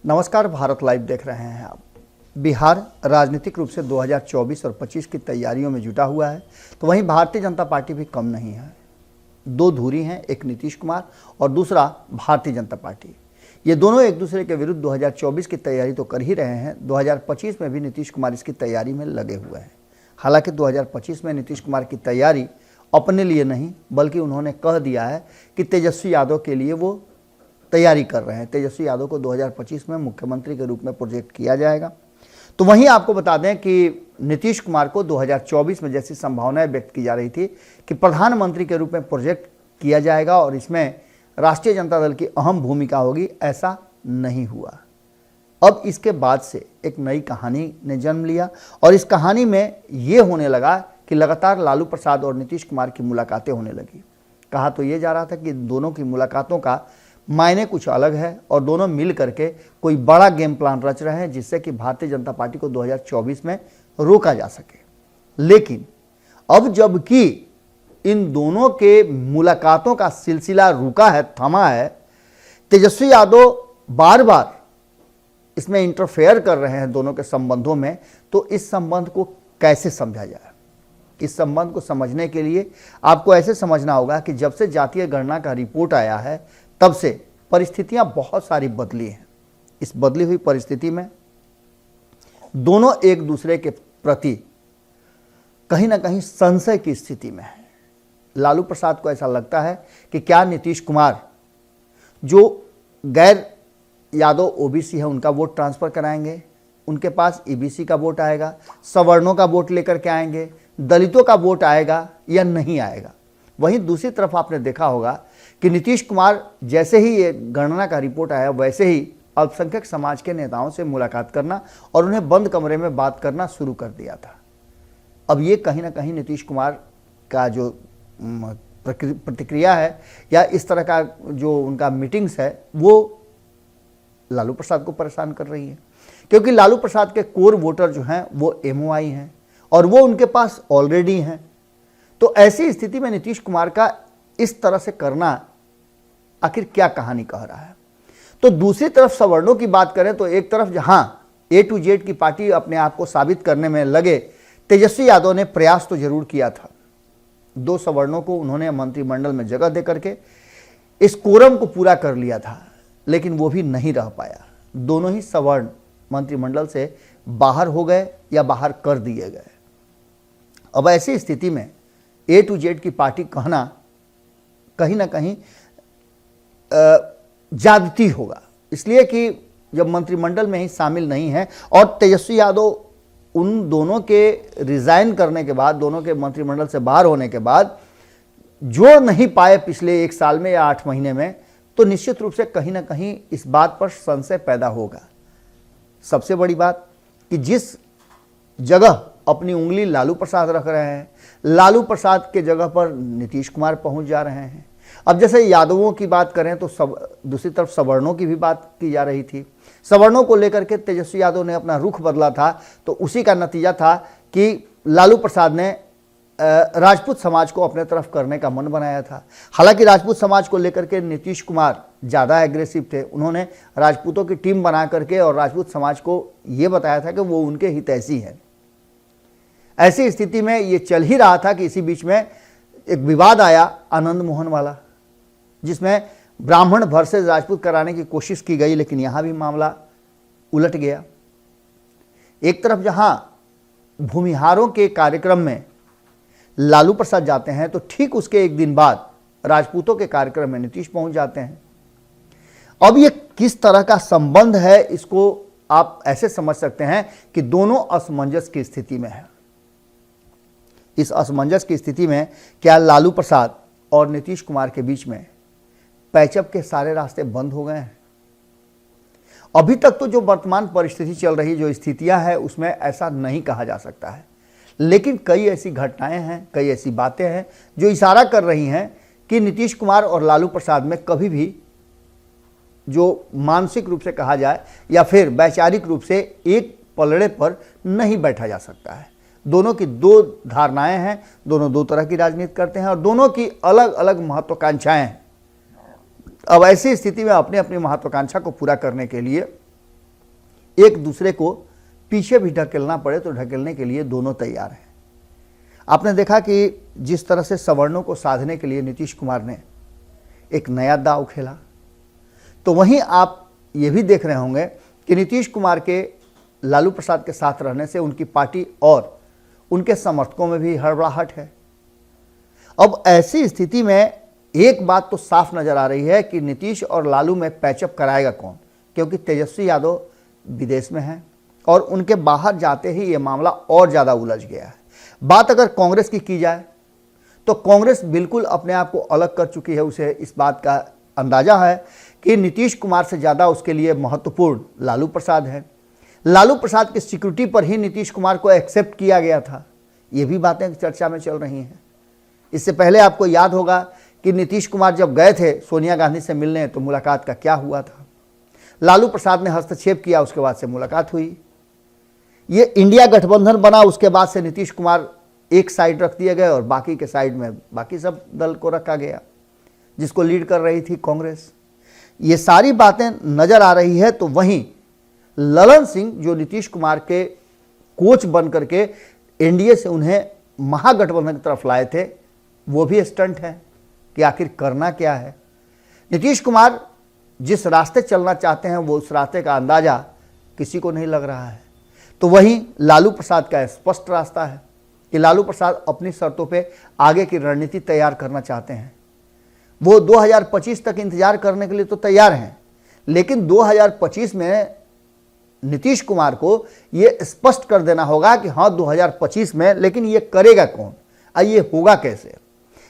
नमस्कार, भारत लाइव देख रहे हैं आप। बिहार राजनीतिक रूप से 2024 और 25 की तैयारियों में जुटा हुआ है, तो वहीं भारतीय जनता पार्टी भी कम नहीं है। दो धुरी हैं, एक नीतीश कुमार और दूसरा भारतीय जनता पार्टी। ये दोनों एक दूसरे के विरुद्ध 2024 की तैयारी तो कर ही रहे हैं, 2025 में भी नीतीश कुमार इसकी तैयारी में लगे हुए हैं। हालांकि 2025 में नीतीश कुमार की तैयारी अपने लिए नहीं, बल्कि उन्होंने कह दिया है कि तेजस्वी यादव के लिए वो तैयारी कर रहे हैं। तेजस्वी यादव को 2025 में मुख्यमंत्री के रूप में प्रोजेक्ट किया जाएगा। तो वहीं आपको बता दें कि नीतीश कुमार को 2024 में जैसी संभावनाएं व्यक्त की जा रही थी कि प्रधानमंत्री के रूप में प्रोजेक्ट किया जाएगा और इसमें राष्ट्रीय जनता दल की अहम भूमिका होगी, ऐसा नहीं हुआ। अब इसके बाद से एक नई कहानी ने जन्म लिया और इस कहानी में ये होने लगा कि लगातार लालू प्रसाद और नीतीश कुमार की मुलाकातें होने लगी। कहा तो ये जा रहा था कि दोनों की मुलाकातों का मायने कुछ अलग है और दोनों मिल करके कोई बड़ा गेम प्लान रच रहे हैं जिससे कि भारतीय जनता पार्टी को 2024 में रोका जा सके। लेकिन अब जबकि इन दोनों के मुलाकातों का सिलसिला रुका है, थमा है, तेजस्वी यादव बार बार इसमें इंटरफेयर कर रहे हैं दोनों के संबंधों में। तो इस संबंध को कैसे समझा जाए? इस संबंध को समझने के लिए आपको ऐसे समझना होगा कि जब से जातीय गणना का रिपोर्ट आया है तब से परिस्थितियां बहुत सारी बदली हैं। इस बदली हुई परिस्थिति में दोनों एक दूसरे के प्रति कहीं ना कहीं संशय की स्थिति में है। लालू प्रसाद को ऐसा लगता है कि क्या नीतीश कुमार जो गैर यादव ओबीसी है उनका वोट ट्रांसफर कराएंगे, उनके पास ईबीसी का वोट आएगा, सवर्णों का वोट लेकर के आएंगे, दलितों का वोट आएगा या नहीं आएगा। वहीं दूसरी तरफ आपने देखा होगा कि नीतीश कुमार जैसे ही ये गणना का रिपोर्ट आया वैसे ही अल्पसंख्यक समाज के नेताओं से मुलाकात करना और उन्हें बंद कमरे में बात करना शुरू कर दिया था। अब ये कहीं ना कहीं नीतीश कुमार का जो प्रतिक्रिया है या इस तरह का जो उनका मीटिंग्स है वो लालू प्रसाद को परेशान कर रही है, क्योंकि लालू प्रसाद के कोर वोटर जो हैं वो एमओआई हैं और वो उनके पास ऑलरेडी हैं। तो ऐसी स्थिति में नीतीश कुमार का इस तरह से करना आखिर क्या कहानी कह रहा है? तो दूसरी तरफ सवर्णों की बात करें तो एक तरफ जहां ए टू जेड की पार्टी अपने आप को साबित करने में लगे, तेजस्वी यादव ने प्रयास तो जरूर किया था। 2 सवर्णों को उन्होंने मंत्रिमंडल में जगह दे करके इस कोरम को पूरा कर लिया था, लेकिन वो भी नहीं रह पाया। दोनों ही सवर्ण मंत्रिमंडल से बाहर हो गए या बाहर कर दिए गए। अब ऐसी स्थिति में ए टू जेड की पार्टी कहना कहीं ना कहीं ज्यादती होगा, इसलिए कि जब मंत्रिमंडल में ही शामिल नहीं है और तेजस्वी यादव उन दोनों के रिजाइन करने के बाद, दोनों के मंत्रिमंडल से बाहर होने के बाद जोड़ नहीं पाए पिछले 1 साल में या 8 महीने में, तो निश्चित रूप से कहीं ना कहीं इस बात पर संशय पैदा होगा। सबसे बड़ी बात कि जिस जगह अपनी उंगली लालू प्रसाद रख रहे हैं, लालू प्रसाद के जगह पर नीतीश कुमार पहुंच जा रहे हैं। अब जैसे यादवों की बात करें तो दूसरी तरफ सवर्णों की भी बात की जा रही थी। सवर्णों को लेकर के तेजस्वी यादव ने अपना रुख बदला था, तो उसी का नतीजा था कि लालू प्रसाद ने राजपूत समाज को अपने तरफ करने का मन बनाया था। हालांकि राजपूत समाज को लेकर के नीतीश कुमार ज़्यादा एग्रेसिव थे। उन्होंने राजपूतों की टीम बना करके और राजपूत समाज को ये बताया था कि वो उनके हितैषी हैं। ऐसी स्थिति में ये चल ही रहा था कि इसी बीच में एक विवाद आया आनंद मोहन वाला, जिसमें ब्राह्मण वर्सेस राजपूत कराने की कोशिश की गई, लेकिन यहां भी मामला उलट गया। एक तरफ जहां भूमिहारों के कार्यक्रम में लालू प्रसाद जाते हैं तो ठीक उसके एक दिन बाद राजपूतों के कार्यक्रम में नीतीश पहुंच जाते हैं। अब ये किस तरह का संबंध है, इसको आप ऐसे समझ सकते हैं कि दोनों असमंजस की स्थिति में है। इस असमंजस की स्थिति में क्या लालू प्रसाद और नीतीश कुमार के बीच में पैचअप के सारे रास्ते बंद हो गए हैं? अभी तक तो जो वर्तमान परिस्थिति चल रही, जो स्थितियां हैं, उसमें ऐसा नहीं कहा जा सकता है, लेकिन कई ऐसी घटनाएं हैं, कई ऐसी बातें हैं जो इशारा कर रही हैं कि नीतीश कुमार और लालू प्रसाद में कभी भी, जो मानसिक रूप से कहा जाए या फिर वैचारिक रूप से, एक पलड़े पर नहीं बैठा जा सकता है। दोनों की 2 धारणाएं हैं, दोनों 2 तरह की राजनीति करते हैं और दोनों की अलग अलग महत्वाकांक्षाएं हैं। अब ऐसी स्थिति में अपनी अपनी महत्वाकांक्षा को पूरा करने के लिए एक दूसरे को पीछे भी ढकेलना पड़े तो ढकेलने के लिए दोनों तैयार हैं। आपने देखा कि जिस तरह से सवर्णों को साधने के लिए नीतीश कुमार ने एक नया दांव खेला, तो वहीं आप ये भी देख रहे होंगे कि नीतीश कुमार के लालू प्रसाद के साथ रहने से उनकी पार्टी और उनके समर्थकों में भी हड़बड़ाहट है। अब ऐसी स्थिति में एक बात तो साफ नजर आ रही है कि नीतीश और लालू में पैचअप कराएगा कौन, क्योंकि तेजस्वी यादव विदेश में हैं और उनके बाहर जाते ही ये मामला और ज़्यादा उलझ गया है। बात अगर कांग्रेस की जाए तो कांग्रेस बिल्कुल अपने आप को अलग कर चुकी है। उसे इस बात का अंदाजा है कि नीतीश कुमार से ज़्यादा उसके लिए महत्वपूर्ण लालू प्रसाद है। लालू प्रसाद की सिक्योरिटी पर ही नीतीश कुमार को एक्सेप्ट किया गया था। ये भी बातें चर्चा में चल रही हैं। इससे पहले आपको याद होगा कि नीतीश कुमार जब गए थे सोनिया गांधी से मिलने तो मुलाकात का क्या हुआ था। लालू प्रसाद ने हस्तक्षेप किया, उसके बाद से मुलाकात हुई। ये इंडिया गठबंधन बना, उसके बाद से नीतीश कुमार एक साइड रख दिए गए और बाकी के साइड में बाकी सब दल को रखा गया, जिसको लीड कर रही थी कांग्रेस। ये सारी बातें नजर आ रही है। तो वहीं ललन सिंह जो नीतीश कुमार के कोच बन करके एनडीए से उन्हें महागठबंधन की तरफ लाए थे, वो भी स्टंट है कि आखिर करना क्या है। नीतीश कुमार जिस रास्ते चलना चाहते हैं वो उस रास्ते का अंदाजा किसी को नहीं लग रहा है। तो वहीं लालू प्रसाद का स्पष्ट रास्ता है कि लालू प्रसाद अपनी शर्तों पे आगे की रणनीति तैयार करना चाहते हैं। वो 2025 तक इंतजार करने के लिए तो तैयार हैं, लेकिन 2025 में नीतीश कुमार को ये स्पष्ट कर देना होगा कि हाँ 2025 में, लेकिन ये करेगा कौन और ये होगा कैसे,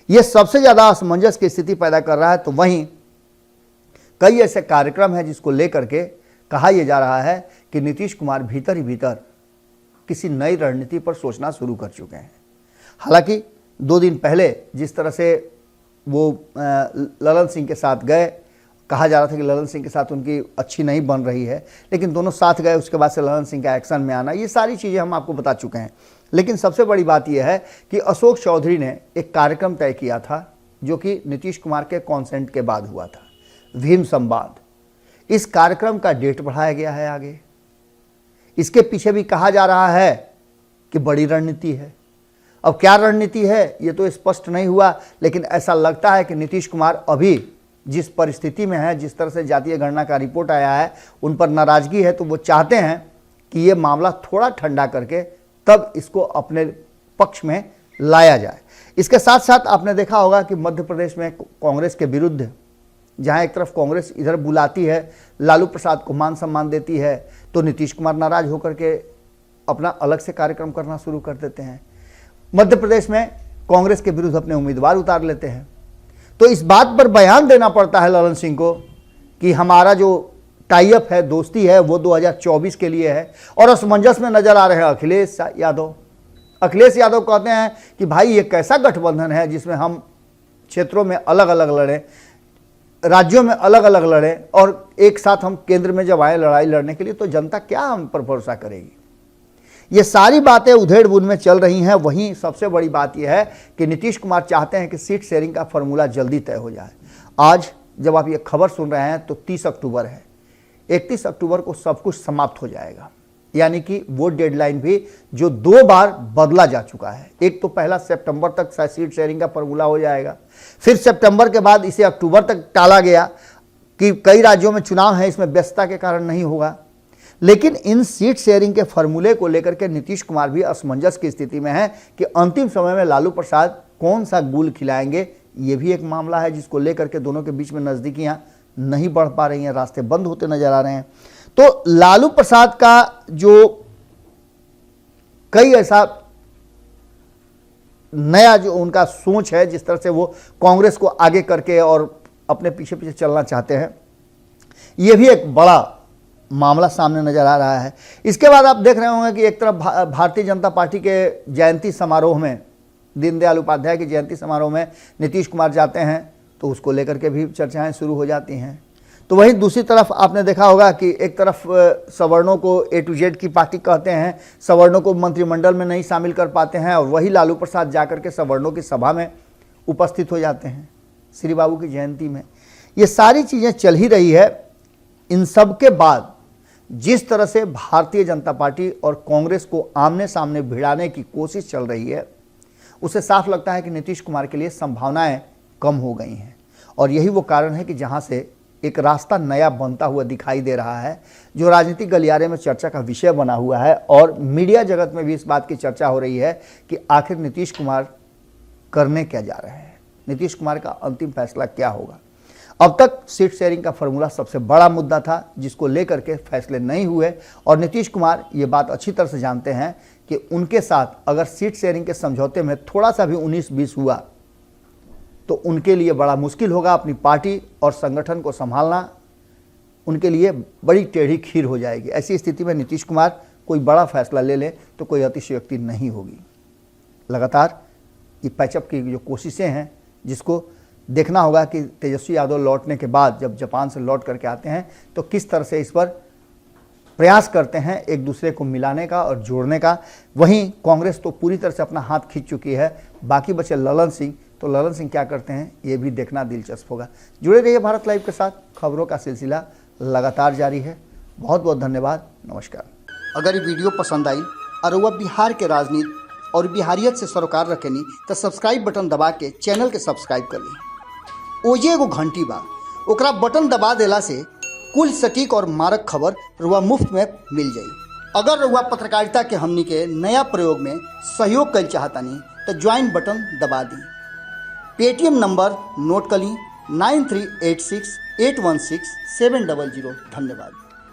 ये सबसे ज़्यादा असमंजस की स्थिति पैदा कर रहा है। तो वहीं कई ऐसे कार्यक्रम हैं जिसको लेकर के कहा यह जा रहा है कि नीतीश कुमार भीतर ही भीतर किसी नई रणनीति पर सोचना शुरू कर चुके हैं। हालांकि 2 दिन पहले जिस तरह से वो ललन सिंह के साथ गए, कहा जा रहा था कि ललन सिंह के साथ उनकी अच्छी नहीं बन रही है, लेकिन दोनों साथ गए, उसके बाद से ललन सिंह का एक्शन में आना, ये सारी चीज़ें हम आपको बता चुके हैं। लेकिन सबसे बड़ी बात यह है कि अशोक चौधरी ने एक कार्यक्रम तय किया था जो कि नीतीश कुमार के कॉन्सेंट के बाद हुआ था, भीम संवाद। इस कार्यक्रम का डेट बढ़ाया गया है आगे। इसके पीछे भी कहा जा रहा है कि बड़ी रणनीति है। अब क्या रणनीति है ये तो स्पष्ट नहीं हुआ, लेकिन ऐसा लगता है कि नीतीश कुमार अभी जिस परिस्थिति में है, जिस तरह से जातीय गणना का रिपोर्ट आया है, उन पर नाराजगी है, तो वो चाहते हैं कि ये मामला थोड़ा ठंडा करके तब इसको अपने पक्ष में लाया जाए। इसके साथ साथ आपने देखा होगा कि मध्य प्रदेश में कांग्रेस के विरुद्ध, जहां एक तरफ कांग्रेस इधर बुलाती है, लालू प्रसाद को मान सम्मान देती है, तो नीतीश कुमार नाराज होकर के अपना अलग से कार्यक्रम करना शुरू कर देते हैं। मध्य प्रदेश में कांग्रेस के विरुद्ध अपने उम्मीदवार उतार लेते हैं। तो इस बात पर बयान देना पड़ता है ललन सिंह को कि हमारा जो टाई अप है, दोस्ती है, वो 2024 के लिए है। और असमंजस में नजर आ रहे हैं अखिलेश यादव। अखिलेश यादव कहते हैं कि भाई ये कैसा गठबंधन है जिसमें हम क्षेत्रों में अलग अलग लड़ें, राज्यों में अलग अलग लड़ें, और एक साथ हम केंद्र में जब आए लड़ाई लड़ने के लिए, तो जनता क्या हम पर भरोसा करेगी। ये सारी बातें उधेड़-बुन में चल रही हैं। वहीं सबसे बड़ी बात यह है कि नीतीश कुमार चाहते हैं कि सीट शेयरिंग का फॉर्मूला जल्दी तय हो जाए। आज जब आप ये खबर सुन रहे हैं तो 30 अक्टूबर है, 31 अक्टूबर को सब कुछ समाप्त हो जाएगा। यानी कि वो डेडलाइन भी जो 2 बार बदला जा चुका है, एक तो पहला सितंबर तक सीट शेयरिंग का फॉर्मूला हो जाएगा, फिर सितंबर के बाद इसे अक्टूबर तक टाला गया कि कई राज्यों में चुनाव है, इसमें व्यस्तता के कारण नहीं होगा। लेकिन इन सीट शेयरिंग के फॉर्मूले को लेकर के नीतीश कुमार भी असमंजस की स्थिति में है कि अंतिम समय में लालू प्रसाद कौन सा गुल खिलाएंगे। ये भी एक मामला है जिसको लेकर के दोनों के बीच में नज़दीकियां नहीं बढ़ पा रही हैं, रास्ते बंद होते नजर आ रहे हैं। तो लालू प्रसाद का जो कई ऐसा नया जो उनका सोच है, जिस तरह से वो कांग्रेस को आगे करके और अपने पीछे पीछे चलना चाहते हैं, ये भी एक बड़ा मामला सामने नजर आ रहा है। इसके बाद आप देख रहे होंगे कि एक तरफ भारतीय जनता पार्टी के जयंती समारोह में, दीनदयाल उपाध्याय की जयंती समारोह में नीतीश कुमार जाते हैं, तो उसको लेकर के भी चर्चाएं शुरू हो जाती हैं। तो वहीं दूसरी तरफ आपने देखा होगा कि एक तरफ सवर्णों को A to Z की पार्टी कहते हैं, सवर्णों को मंत्रिमंडल में नहीं शामिल कर पाते हैं, और वही लालू प्रसाद जाकर के सवर्णों की सभा में उपस्थित हो जाते हैं, श्री बाबू की जयंती में। ये सारी चीज़ें चल ही रही है। इन सब के बाद जिस तरह से भारतीय जनता पार्टी और कांग्रेस को आमने सामने भिड़ाने की कोशिश चल रही है, उसे साफ लगता है कि नीतीश कुमार के लिए संभावनाएं कम हो गई हैं। और यही वो कारण है कि जहां से एक रास्ता नया बनता हुआ दिखाई दे रहा है, जो राजनीतिक गलियारे में चर्चा का विषय बना हुआ है और मीडिया जगत में भी इस बात की चर्चा हो रही है कि आखिर नीतीश कुमार करने क्या जा रहे हैं, नीतीश कुमार का अंतिम फैसला क्या होगा। अब तक सीट शेयरिंग का फॉर्मूला सबसे बड़ा मुद्दा था, जिसको लेकर के फैसले नहीं हुए और नीतीश कुमार ये बात अच्छी तरह से जानते हैं कि उनके साथ अगर सीट शेयरिंग के समझौते में थोड़ा सा भी 19-20 हुआ तो उनके लिए बड़ा मुश्किल होगा, अपनी पार्टी और संगठन को संभालना उनके लिए बड़ी टेढ़ी खीर हो जाएगी। ऐसी स्थिति में नीतीश कुमार कोई बड़ा फैसला ले लें तो कोई अतिशयोक्ति नहीं होगी। लगातार ये पैचअप की जो कोशिशें हैं, जिसको देखना होगा कि तेजस्वी यादव लौटने के बाद जब जापान से लौट करके आते हैं तो किस तरह से इस पर प्रयास करते हैं एक दूसरे को मिलाने का और जोड़ने का। वहीं कांग्रेस तो पूरी तरह से अपना हाथ खींच चुकी है, बाकी बचे ललन सिंह, तो ललन सिंह क्या करते हैं ये भी देखना दिलचस्प होगा। जुड़े रहिए भारत लाइव के साथ, खबरों का सिलसिला लगातार जारी है। बहुत बहुत धन्यवाद, नमस्कार। अगर ये वीडियो पसंद आई और वह बिहार के राजनीति और बिहारियत से सरोकार रखेनी तो सब्सक्राइब बटन दबा के चैनल के सब्सक्राइब कर ली। ओजे एगो घंटी बा, ओकरा बटन दबा देला से कुल सटीक और मारक खबर रुआ मुफ्त में मिल जाई। अगर रुआ पत्रकारिता के हमनी के नया प्रयोग में सहयोग कर चाहतानी तो ज्वाइन बटन दबा दी। पेटीएम नंबर नोट कर ली 9386816700। धन्यवाद।